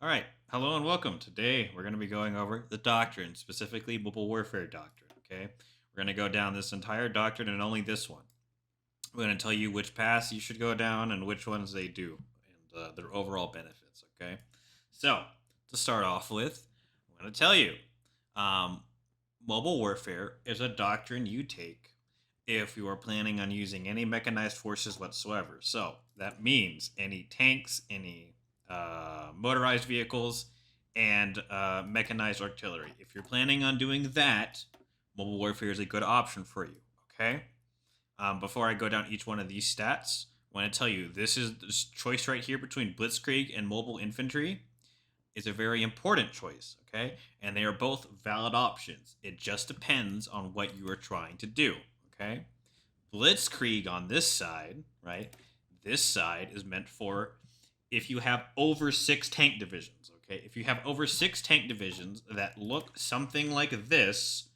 All right, hello and welcome. Today we're going to be going over the doctrine, specifically mobile warfare doctrine. Okay, we're going to go down this entire doctrine and only this one. We're going to tell you which paths you should go down and which ones they do, and their overall benefits. Okay, so to start off with, I'm going to tell you, um, mobile warfare is a doctrine you take if you are planning on using any mechanized forces whatsoever. So that means any tanks, any motorized vehicles, and mechanized artillery. If you're planning on doing that, mobile warfare is a good option for you. Okay. Before I go down each one of these stats, I want to tell you this choice right here between Blitzkrieg and mobile infantry is a very important choice. Okay, and they are both valid options. It just depends on what you are trying to do. Okay, Blitzkrieg on this side, right? This side is meant for if you have over 6 tank divisions. Okay, if you have over 6 tank divisions that look something like this,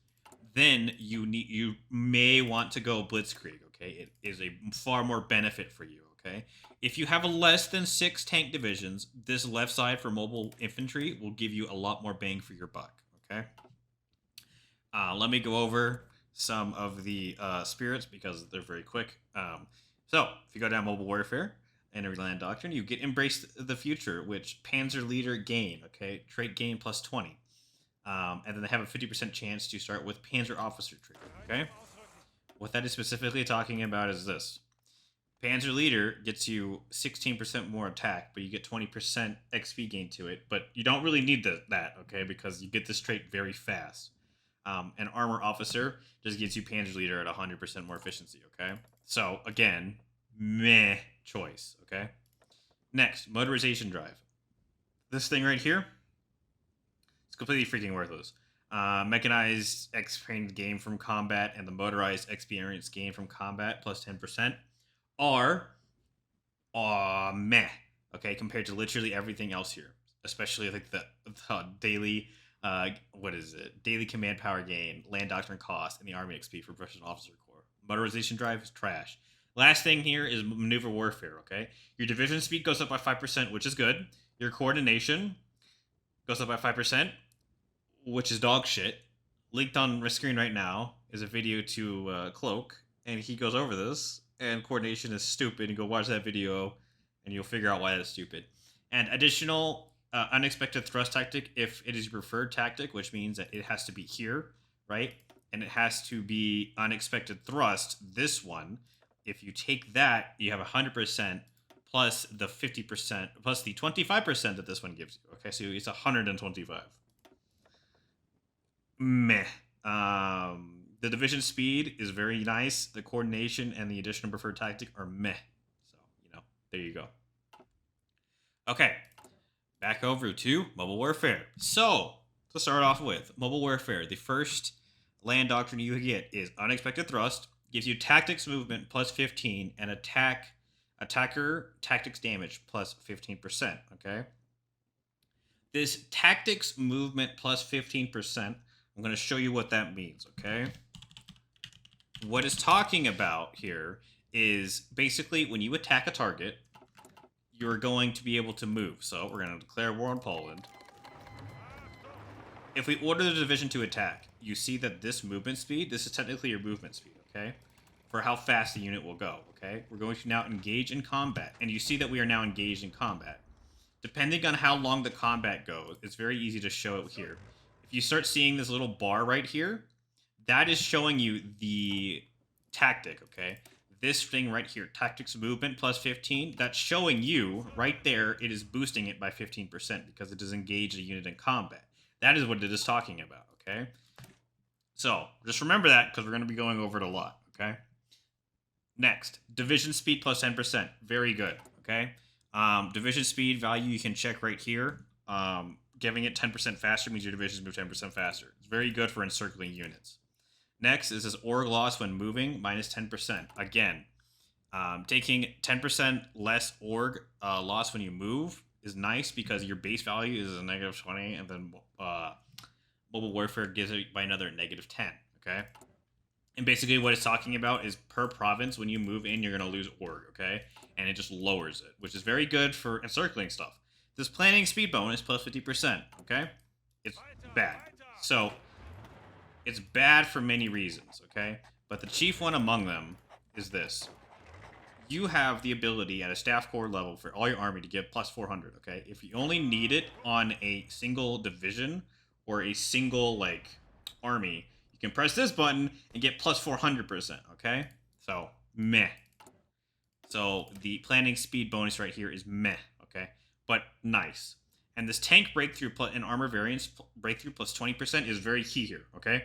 then you may want to go Blitzkrieg. Okay, it is a far more benefit for you. Okay, if you have less than 6 tank divisions, this left side for mobile infantry will give you a lot more bang for your buck. Okay, let me go over some of the spirits because they're very quick. So if you go down mobile warfare and a land doctrine, you get embrace the future, which Panzer leader gain. Okay, trait gain plus 20. And then they have a 50% chance to start with Panzer Officer trait. Okay, what that is specifically talking about is this: Panzer Leader gets you 16% more attack, but you get 20% XP gain to it. But you don't really need that, okay, because you get this trait very fast. And Armor Officer just gets you Panzer Leader at 100% more efficiency, okay? So, again, meh choice, okay? Next, Motorization Drive. This thing right here, it's completely freaking worthless. Mechanized experience gain from combat and the motorized experience gain from combat plus 10% are meh, okay, compared to literally everything else here, especially like the daily what is it, daily command power gain, land doctrine cost, and the army XP for professional officer corps. Motorization drive is trash. Last thing here is maneuver warfare. Okay, your division speed goes up by 5%, which is good. Your coordination goes up by 5%, which is dog shit. Linked on my screen right now is a video to Cloak, and he goes over this, and coordination is stupid. You go watch that video, and you'll figure out why that's stupid. And additional unexpected thrust tactic, if it is your preferred tactic, which means that it has to be here, right? And it has to be unexpected thrust, this one. If you take that, you have 100% plus the 50% plus the 25% that this one gives you. Okay, so it's 125. Meh. The division speed is very nice. The coordination and the additional preferred tactic are meh. So, there you go. Okay, back over to mobile warfare. So, to start off with, mobile warfare, the first land doctrine you get is unexpected thrust, gives you tactics movement plus 15, and attacker tactics damage plus 15%. Okay, this tactics movement plus 15%. I'm going to show you what that means, okay? What it's talking about here is basically when you attack a target, you're going to be able to move. So we're going to declare war on Poland. If we order the division to attack, you see that this movement speed, this is technically your movement speed, okay? For how fast the unit will go, okay? We're going to now engage in combat. And you see that we are now engaged in combat. Depending on how long the combat goes, it's very easy to show it here. If you start seeing this little bar right here, that is showing you the tactic, okay? This thing right here, tactics movement plus 15, that's showing you right there, it is boosting it by 15% because it does engage a unit in combat. That is what it is talking about, okay? So, just remember that because we're going to be going over it a lot, okay? Next, division speed plus 10%. Very good, okay? Division speed value you can check right here. Giving it 10% faster means your divisions move 10% faster. It's very good for encircling units. Next is this org loss when moving, minus 10%. Again, taking 10% less org loss when you move is nice because your base value is a negative 20, and then mobile warfare gives it by another negative 10, okay? And basically what it's talking about is per province, when you move in, you're going to lose org, okay? And it just lowers it, which is very good for encircling stuff. this planning speed bonus plus 50%, okay? It's bad. So, it's bad for many reasons, okay? But the chief one among them is this. You have the ability at a staff corps level for all your army to get plus 400, okay? If you only need it on a single division or a single, like, army, you can press this button and get plus 400%, okay? So, meh. So, the planning speed bonus right here is meh, okay? But nice. And this tank breakthrough and armor variance breakthrough plus 20% is very key here, okay?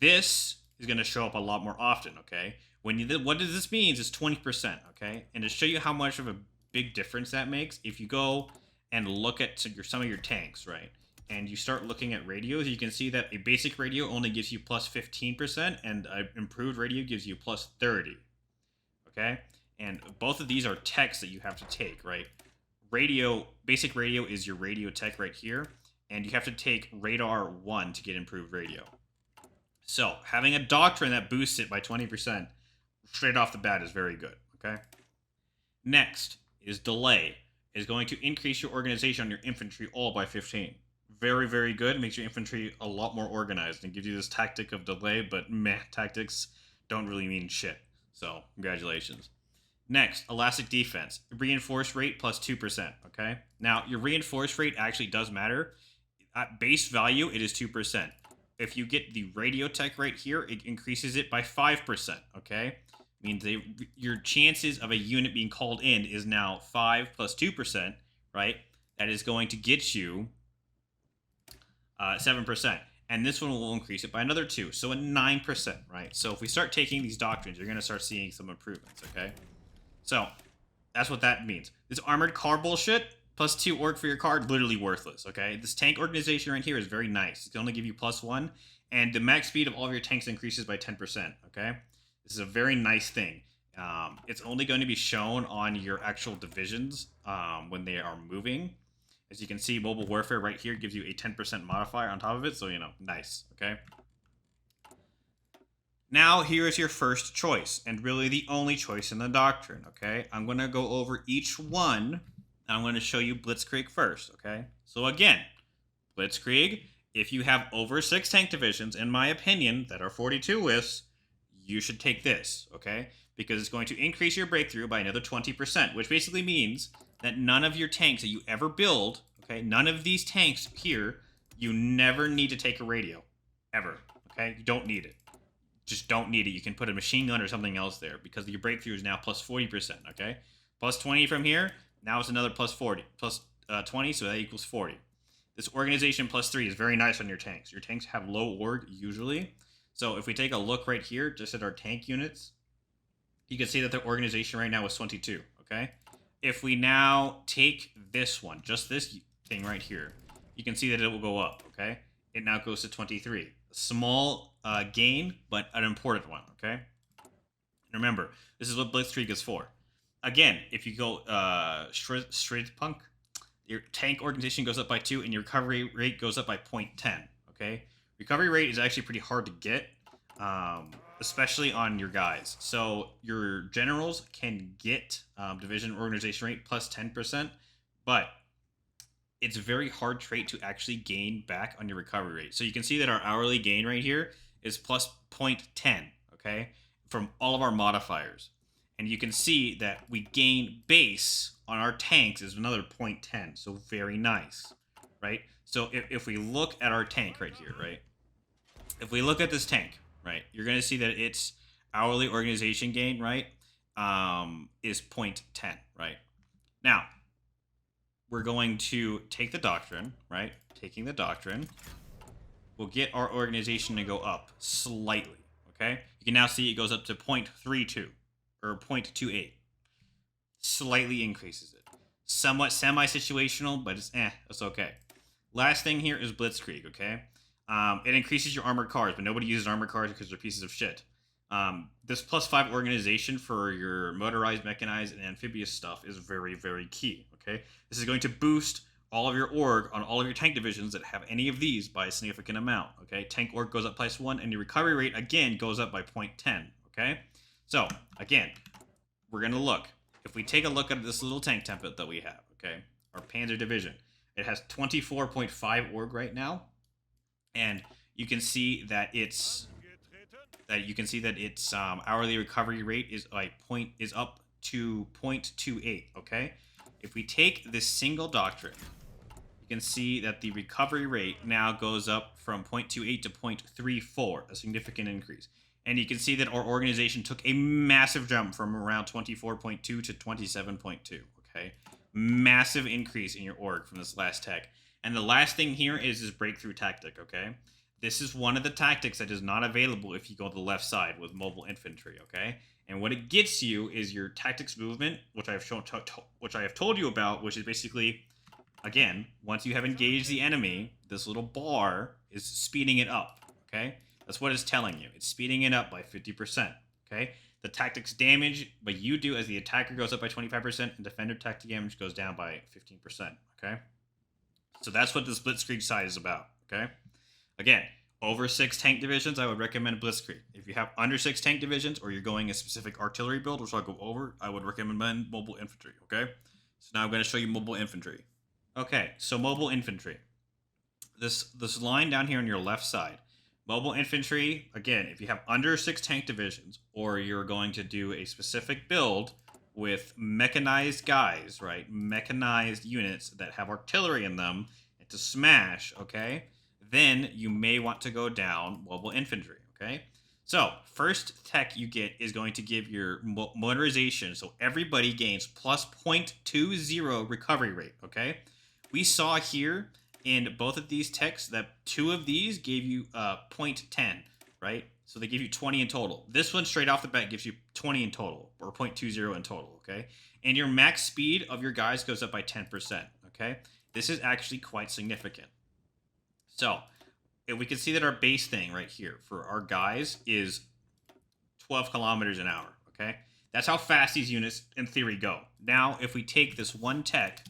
This is going to show up a lot more often, okay? What does this mean is 20%, okay? And to show you how much of a big difference that makes, if you go and look at some of your tanks, right? And you start looking at radios, you can see that a basic radio only gives you plus 15%, and an improved radio gives you plus 30, okay? And both of these are techs that you have to take, right? Basic radio is your radio tech right here, and you have to take radar 1 to get improved radio. So, having a doctrine that boosts it by 20% straight off the bat is very good, okay? Next is delay. Is going to increase your organization on your infantry all by 15. Very, very good. Makes your infantry a lot more organized and gives you this tactic of delay, but meh, tactics don't really mean shit. So, congratulations. Next, elastic defense. Reinforce rate plus 2%, okay? Now, your reinforce rate actually does matter. At base value, it is 2%. If you get the radio tech right here, it increases it by 5%, okay? Means your chances of a unit being called in is now 5 plus 2%, right? That is going to get you 7%. And this one will increase it by another 2, so a 9%, right? So if we start taking these doctrines, you're going to start seeing some improvements, okay? So that's what that means. This armored car bullshit, plus 2 org for your card, literally worthless, okay? This tank organization right here is very nice. It can only give you plus 1, and the max speed of all of your tanks increases by 10%, okay? This is a very nice thing. It's only going to be shown on your actual divisions when they are moving. As you can see, mobile warfare right here gives you a 10% modifier on top of it, so, you know, nice, okay? Now, here is your first choice, and really the only choice in the doctrine, okay? I'm going to go over each one, and I'm going to show you Blitzkrieg first, okay? So again, Blitzkrieg, if you have over 6 tank divisions, in my opinion, that are 42 lists, you should take this, okay? Because it's going to increase your breakthrough by another 20%, which basically means that none of your tanks that you ever build, okay, none of these tanks here, you never need to take a radio, ever, okay? You don't need it. Just don't need it. You can put a machine gun or something else there because your breakthrough is now plus 40%, okay? Plus 20 from here, now it's another plus 40. Plus 20, so that equals 40. This organization plus 3 is very nice on your tanks. Your tanks have low org usually. So if we take a look right here, just at our tank units, you can see that the organization right now is 22, okay? If we now take this one, just this thing right here, you can see that it will go up, okay? It now goes to 23. Small gain, but an important one, okay? Remember, this is what Blitzkrieg is for. Again, if you go Schwerpunkt, your tank organization goes up by 2 and your recovery rate goes up by 0.10, okay? Recovery rate is actually pretty hard to get, especially on your guys. So your generals can get division organization rate plus 10%, but it's a very hard trait to actually gain back on your recovery rate. So you can see that our hourly gain right here is plus 0.10, okay, from all of our modifiers. And you can see that we gain base on our tanks is another 0.10, so very nice, right? So if we look at our tank right here, right? If we look at this tank, right, you're going to see that its hourly organization gain, right, is 0.10, right? Now, we're going to take the doctrine, right? Taking the doctrine, we'll get our organization to go up slightly, okay? You can now see it goes up to 0.32 or 0.28. Slightly increases it. Somewhat semi-situational, but it's okay. Last thing here is Blitzkrieg, okay? It increases your armored cars, but nobody uses armored cars because they're pieces of shit. This plus 5 organization for your motorized, mechanized, and amphibious stuff is very, very key, okay? This is going to boost all of your org on all of your tank divisions that have any of these by a significant amount, okay? Tank org goes up plus 1, and your recovery rate, again, goes up by 0.10, okay? So, again, we're going to look. If we take a look at this little tank template that we have, okay? or Panzer Division. It has 24.5 org right now, and you can see that its hourly recovery rate is up to 0.28. Okay, if we take this single doctrine, you can see that the recovery rate now goes up from 0.28 to 0.34, a significant increase. And you can see that our organization took a massive jump from around 24.2 to 27.2, okay? Massive increase in your org from this last tech. And the last thing here is this breakthrough tactic, okay? This is one of the tactics that is not available if you go to the left side with mobile infantry, okay? And what it gets you is your tactics movement, which I have told you about, which is basically, again, once you have engaged the enemy, this little bar is speeding it up, okay? That's what it's telling you. It's speeding it up by 50%, okay? The tactics damage, but you do as the attacker goes up by 25%, and defender tactic damage goes down by 15%, okay? So that's what this Blitzkrieg side is about, okay? Again, over 6 tank divisions, I would recommend Blitzkrieg. If you have under 6 tank divisions, or you're going a specific artillery build, which I'll go over, I would recommend mobile infantry, okay? So now I'm going to show you mobile infantry. Okay, so mobile infantry. This line down here on your left side. Mobile infantry, again, if you have under 6 tank divisions, or you're going to do a specific build with mechanized guys, right? Mechanized units that have artillery in them and to smash, okay? Then you may want to go down mobile infantry, okay? So, first tech you get is going to give your motorization, so everybody gains plus 0.20 recovery rate, okay? We saw here in both of these techs that 2 of these gave you 0.10, right? So they give you 20 in total. This one straight off the bat gives you 20 in total, or 0.20 in total, okay? And your max speed of your guys goes up by 10%, okay? This is actually quite significant. So, if we can see that our base thing right here for our guys is 12 kilometers an hour, okay? That's how fast these units, in theory, go. Now, if we take this one tech,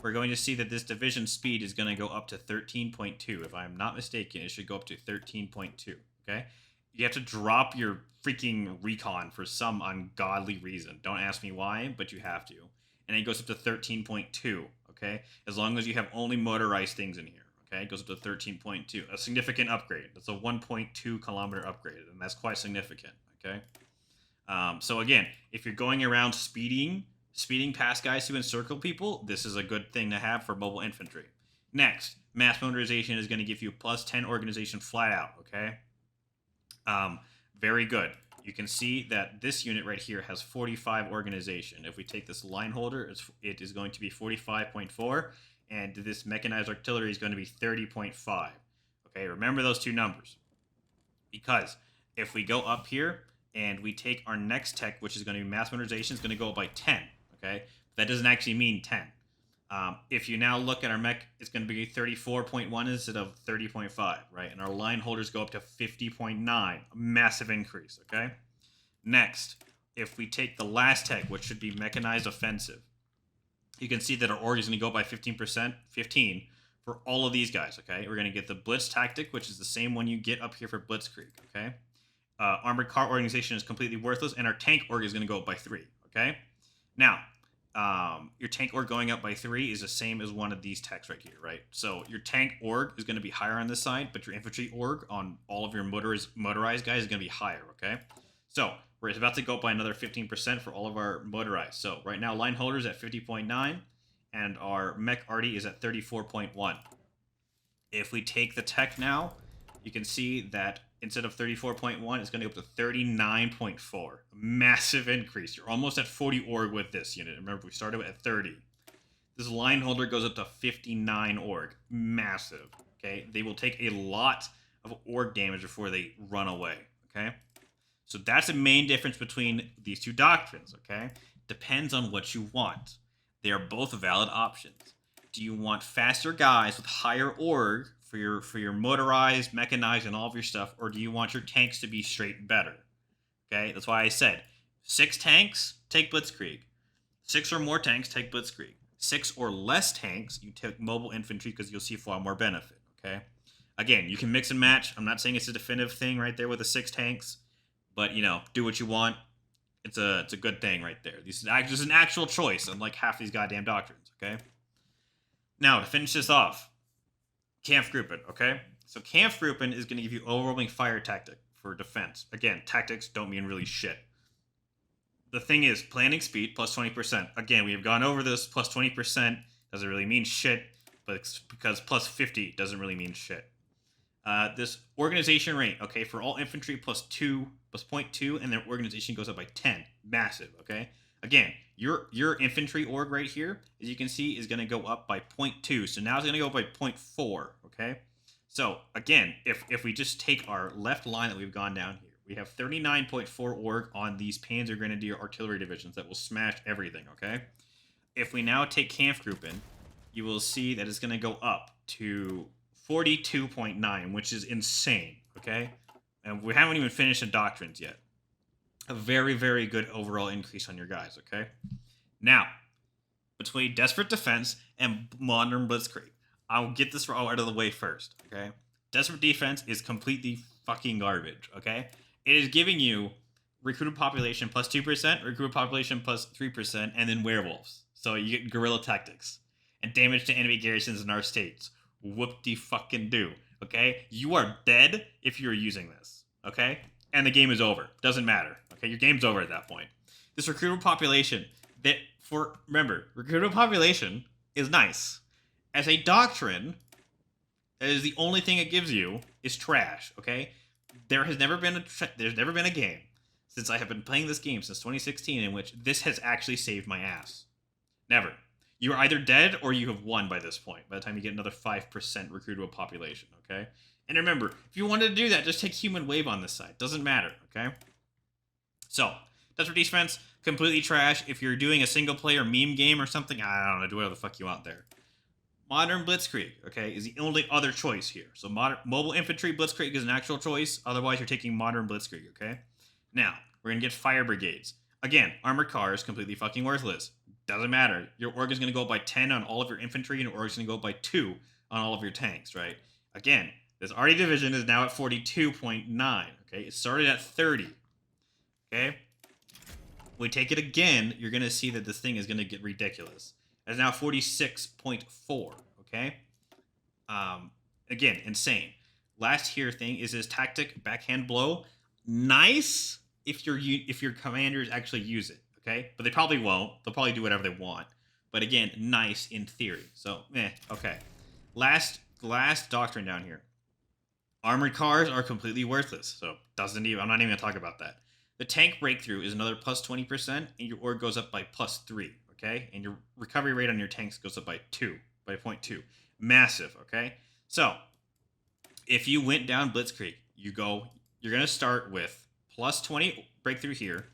we're going to see that this division speed is going to go up to 13.2. If I'm not mistaken, it should go up to 13.2, okay? You have to drop your freaking recon for some ungodly reason. Don't ask me why, but you have to. And it goes up to 13.2, okay? As long as you have only motorized things in here, okay? It goes up to 13.2. A significant upgrade. That's a 1.2 kilometer upgrade, and that's quite significant, okay? So again, if you're going around speeding past guys to encircle people, this is a good thing to have for mobile infantry. Next, mass motorization is going to give you plus 10 organization flat out, okay? Very good. You can see that this unit right here has 45 organization. If we take this line holder, it is going to be 45.4, and this mechanized artillery is going to be 30.5. Okay, remember those two numbers. Because if we go up here and we take our next tech, which is going to be mass motorization, it's going to go up by 10. Okay, that doesn't actually mean 10. If you now look at our mech, it's going to be 34.1 instead of 30.5, right? And our line holders go up to 50.9, a massive increase, okay? Next, if we take the last tech, which should be Mechanized Offensive, you can see that our org is going to go by 15%, 15 for all of these guys, okay? We're going to get the Blitz tactic, which is the same one you get up here for Blitzkrieg, okay? Armored car organization is completely worthless, and our tank org is going to go up by 3, okay? Now, your tank org going up by 3 is the same as one of these techs right here, right? So your tank org is going to be higher on this side, but your infantry org on all of your motorized guys is going to be higher, okay? So we're about to go up by another 15% for all of our motorized. So right now, line holders at 50.9, and our mech arty is at 34.1. If we take the tech now, you can see that instead of 34.1, it's going to go up to 39.4. Massive increase. You're almost at 40 org with this unit. Remember, we started at 30. This line holder goes up to 59 org. Massive. Okay? They will take a lot of org damage before they run away. Okay? So that's the main difference between these two doctrines. Okay? Depends on what you want. They are both valid options. Do you want faster guys with higher org for your motorized, mechanized, and all of your stuff, or do you want your tanks to be straight better? Okay, that's why I said 6 tanks, take Blitzkrieg. 6 or more tanks, take Blitzkrieg. 6 or less tanks, you take mobile infantry because you'll see far more benefit. Okay, again, you can mix and match. I'm not saying it's a definitive thing right there with the 6 tanks, but do what you want. It's a good thing right there. This is an actual choice, unlike half these goddamn doctrines. Okay. Now, to finish this off, Kampfgruppe, okay? So Kampfgruppe is going to give you overwhelming fire tactic for defense. Again, tactics don't mean really shit. The thing is, planning speed plus 20%. Again, we have gone over this. Plus 20% doesn't really mean shit, but it's because plus 50 doesn't really mean shit. This organization rate, okay, for all infantry plus 0.2, and their organization goes up by 10. Massive, okay? Again, your infantry org right here, as you can see, is going to go up by 0.2. So now it's going to go up by 0.4, okay? So, again, if we just take our left line that we've gone down here, we have 39.4 org on these Panzer Grenadier artillery divisions that will smash everything, okay? If we now take Kampfgruppe, you will see that it's going to go up to 42.9, which is insane, okay? And we haven't even finished the doctrines yet. A very, very good overall increase on your guys, okay? Now, between Desperate Defense and Modern Blitzkrieg, I'll get this all out of the way first, okay? Desperate Defense is completely fucking garbage, okay? It is giving you recruited population plus 2%, recruited population plus 3%, and then werewolves. So you get guerrilla tactics and damage to enemy garrisons in our states. Whoop-de-fucking-do, okay? You are dead if you're using this, okay? And the game is over. Doesn't matter, okay? Your game's over at that point. This recruitable population, remember, recruitable population is nice. As a doctrine, that is the only thing it gives you is trash, okay? There's never been a game since I have been playing this game since 2016 in which this has actually saved my ass. Never. You're either dead or you have won by this point, by the time you get another 5% recruitable population, okay? And remember, if you wanted to do that, just take human wave on this side. Doesn't matter, okay? So, Desperate Defense, completely trash. If you're doing a single-player meme game or something, I don't know, do whatever the fuck you want there. Modern Blitzkrieg, okay, is the only other choice here. So Mobile Infantry Blitzkrieg is an actual choice. Otherwise, you're taking Modern Blitzkrieg, okay? Now, we're going to get Fire Brigades. Again, armored cars, completely fucking worthless. Doesn't matter. Your org is going to go up by 10 on all of your infantry, and your org is going to go up by 2 on all of your tanks, right? Again, this arty division is now at 42.9, okay? It started at 30, okay? We take it again, you're going to see that this thing is going to get ridiculous. It's now 46.4, okay? Again, insane. Last here thing is this tactic backhand blow. Nice if your commanders actually use it, okay? But they probably won't. They'll probably do whatever they want. But again, nice in theory. So, okay. Last doctrine down here. Armored cars are completely worthless. So, I'm not even going to talk about that. The tank breakthrough is another plus 20%, and your org goes up by plus 3, okay? And your recovery rate on your tanks goes up by 0.2. Massive, okay? So, if you went down Blitzkrieg, you're going to start with plus 20 breakthrough here,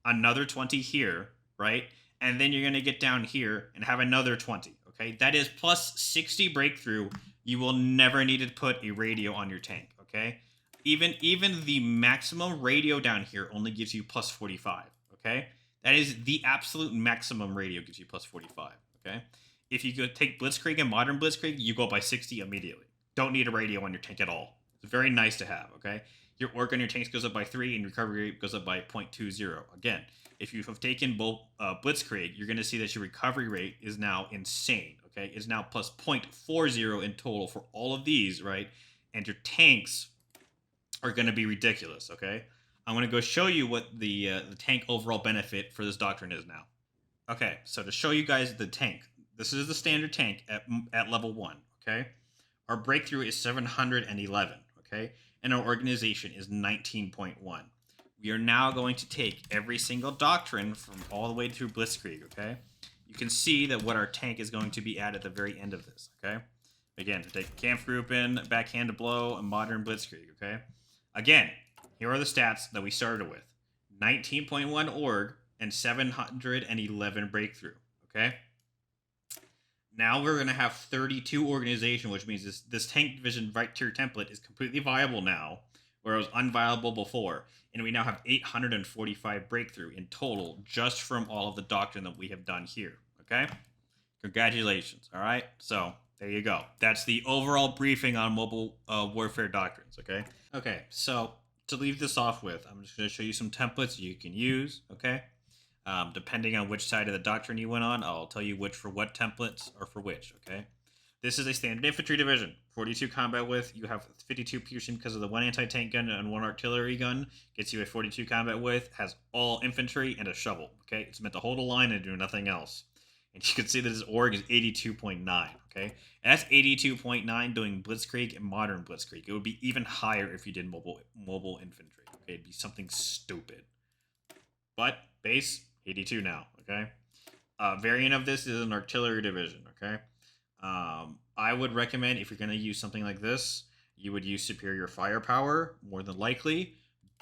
another 20 here, right? And then you're going to get down here and have another 20, okay? That is plus 60 breakthrough. You will never need to put a radio on your tank, okay? Even the maximum radio down here only gives you plus 45, okay? That is the absolute maximum radio gives you plus 45, okay? If you could take Blitzkrieg and Modern Blitzkrieg, you go by 60 immediately. Don't need a radio on your tank at all. It's very nice to have, okay? Your org on your tanks goes up by 3, and your recovery rate goes up by 0.20. Again, if you have taken both Blitzkrieg, you're going to see that your recovery rate is now insane, okay? It's now plus 0.40 in total for all of these, right? And your tanks are going to be ridiculous, okay? I'm going to go show you what the tank overall benefit for this doctrine is now. Okay, so to show you guys the tank, this is the standard tank at level 1, okay? Our breakthrough is 711, okay? And our organization is 19.1. We are now going to take every single doctrine from all the way through Blitzkrieg, okay? You can see that what our tank is going to be at the very end of this, okay? Again, to take Kampfgruppe, Backhand blow, and Modern Blitzkrieg, okay? Again, here are the stats that we started with. 19.1 org and 711 breakthrough, okay? Now we're going to have 32 organization, which means this tank division right tier template is completely viable now, where it was unviable before. And we now have 845 breakthrough in total just from all of the doctrine that we have done here, okay? Congratulations, all right? So, there you go. That's the overall briefing on mobile warfare doctrines, okay? Okay, so to leave this off with, I'm just going to show you some templates you can use, okay? Depending on which side of the doctrine you went on, I'll tell you which for what templates or for which, okay? This is a standard infantry division. 42 combat width. You have 52 piercing because of the one anti-tank gun and one artillery gun. Gets you a 42 combat width. Has all infantry and a shovel. Okay, it's meant to hold a line and do nothing else. And you can see that his org is 82.9. Okay, and that's 82.9 doing Blitzkrieg and modern Blitzkrieg. It would be even higher if you did mobile infantry. Okay, it'd be something stupid. But base 82 now. Okay, variant of this is an artillery division. Okay. I would recommend if you're going to use something like this, you would use superior firepower more than likely.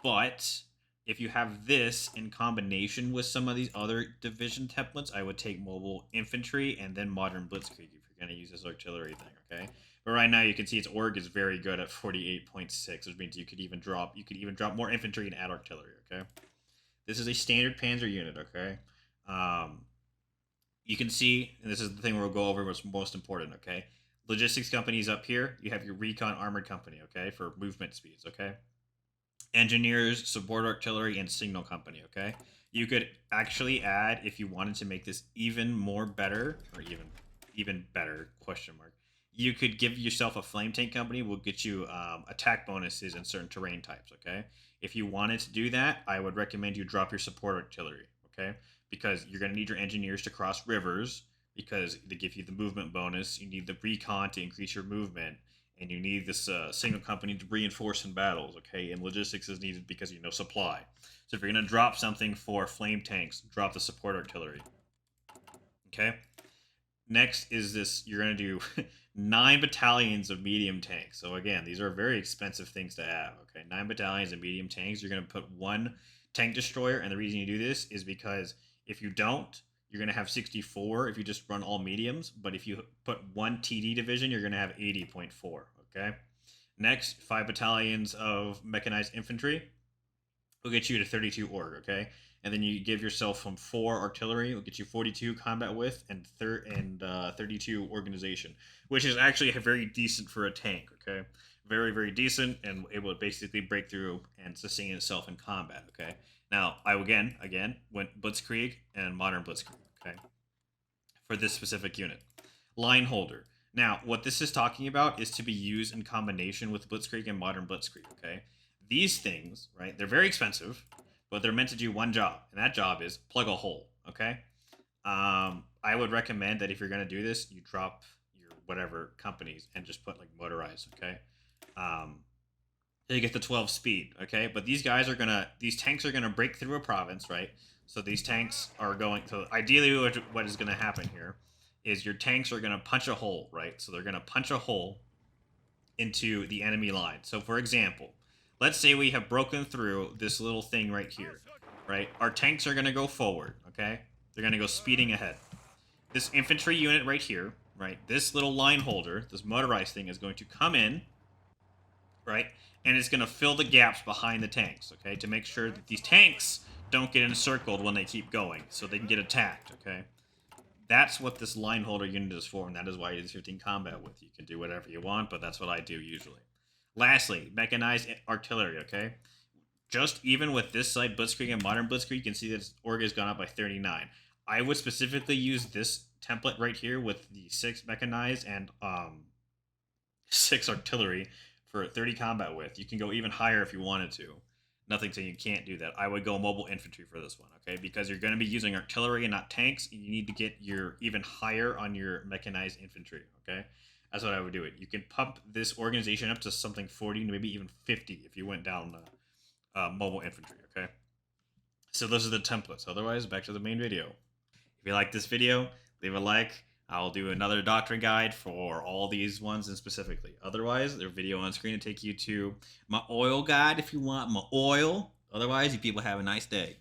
But if you have this in combination with some of these other division templates, I would take mobile infantry and then modern blitzkrieg if you're going to use this artillery thing. Okay, but right now you can see its org is very good at 48.6, which means you could even drop more infantry and add artillery. Okay, this is a standard panzer unit. Okay. You can see, and this is the thing we'll go over what's most important, okay? Logistics companies up here. You have your recon armored company, okay, for movement speeds, okay? Engineers, support artillery, and signal company, okay? You could actually add, if you wanted to make this even more better, or even better, question mark, you could give yourself a flame tank company. Will get you attack bonuses in certain terrain types, okay? If you wanted to do that, I would recommend you drop your support artillery, okay? Because you're going to need your engineers to cross rivers because they give you the movement bonus. You need the recon to increase your movement, and you need this signal company to reinforce in battles, okay? And logistics is needed because you know supply. So if you're going to drop something for flame tanks, drop the support artillery, okay? Next is this, you're going to do 9 battalions of medium tanks. So again, these are very expensive things to have, okay? 9 battalions of medium tanks. You're going to put 1 tank destroyer, and the reason you do this is because if you don't, you're going to have 64 if you just run all mediums. But if you put 1 TD division, you're going to have 80.4. Okay. Next, 5 battalions of mechanized infantry will get you to 32 org. Okay. And then you give yourself from 4 artillery, will get you 42 combat width and 32 organization, which is actually very decent for a tank. Okay. Very, very decent and able to basically break through and sustain itself in combat. Okay. Now, I again went Blitzkrieg and modern Blitzkrieg, okay, for this specific unit. Line holder. Now, what this is talking about is to be used in combination with Blitzkrieg and modern Blitzkrieg, okay? These things, right, they're very expensive, but they're meant to do one job, and that job is plug a hole, okay? I would recommend that if you're going to do this, you drop your whatever companies and just put, like, motorized, okay? They get the 12 speed, okay? But these tanks are gonna break through a province, right? So these tanks are going, so ideally what is gonna happen here is your tanks are gonna punch a hole, right? So they're gonna punch a hole into the enemy line. So for example, let's say we have broken through this little thing right here, right? Our tanks are gonna go forward, okay? They're gonna go speeding ahead. This infantry unit right here, right? This little line holder, this motorized thing is going to come in, right? And it's going to fill the gaps behind the tanks, okay? To make sure that these tanks don't get encircled when they keep going, so they can get attacked, okay? That's what this line holder unit is for, and that is why it is 15 combat with. You can do whatever you want, but that's what I do usually. Lastly, mechanized artillery, okay? Just even with this site, Blitzkrieg and modern Blitzkrieg, you can see that its org has gone up by 39. I would specifically use this template right here with the 6 mechanized and 6 artillery for 30 combat width. You can go even higher if you wanted to. Nothing saying you can't do that. I would go mobile infantry for this one, okay? Because you're going to be using artillery and not tanks. You need to get your even higher on your mechanized infantry, okay? That's what I would do it. You can pump this organization up to something 40, maybe even 50 if you went down mobile infantry, okay? So those are the templates. Otherwise, back to the main video. If you like this video, leave a like. I'll do another doctrine guide for all these ones and specifically. Otherwise, there's a video on screen to take you to my oil guide if you want my oil. Otherwise, you people have a nice day.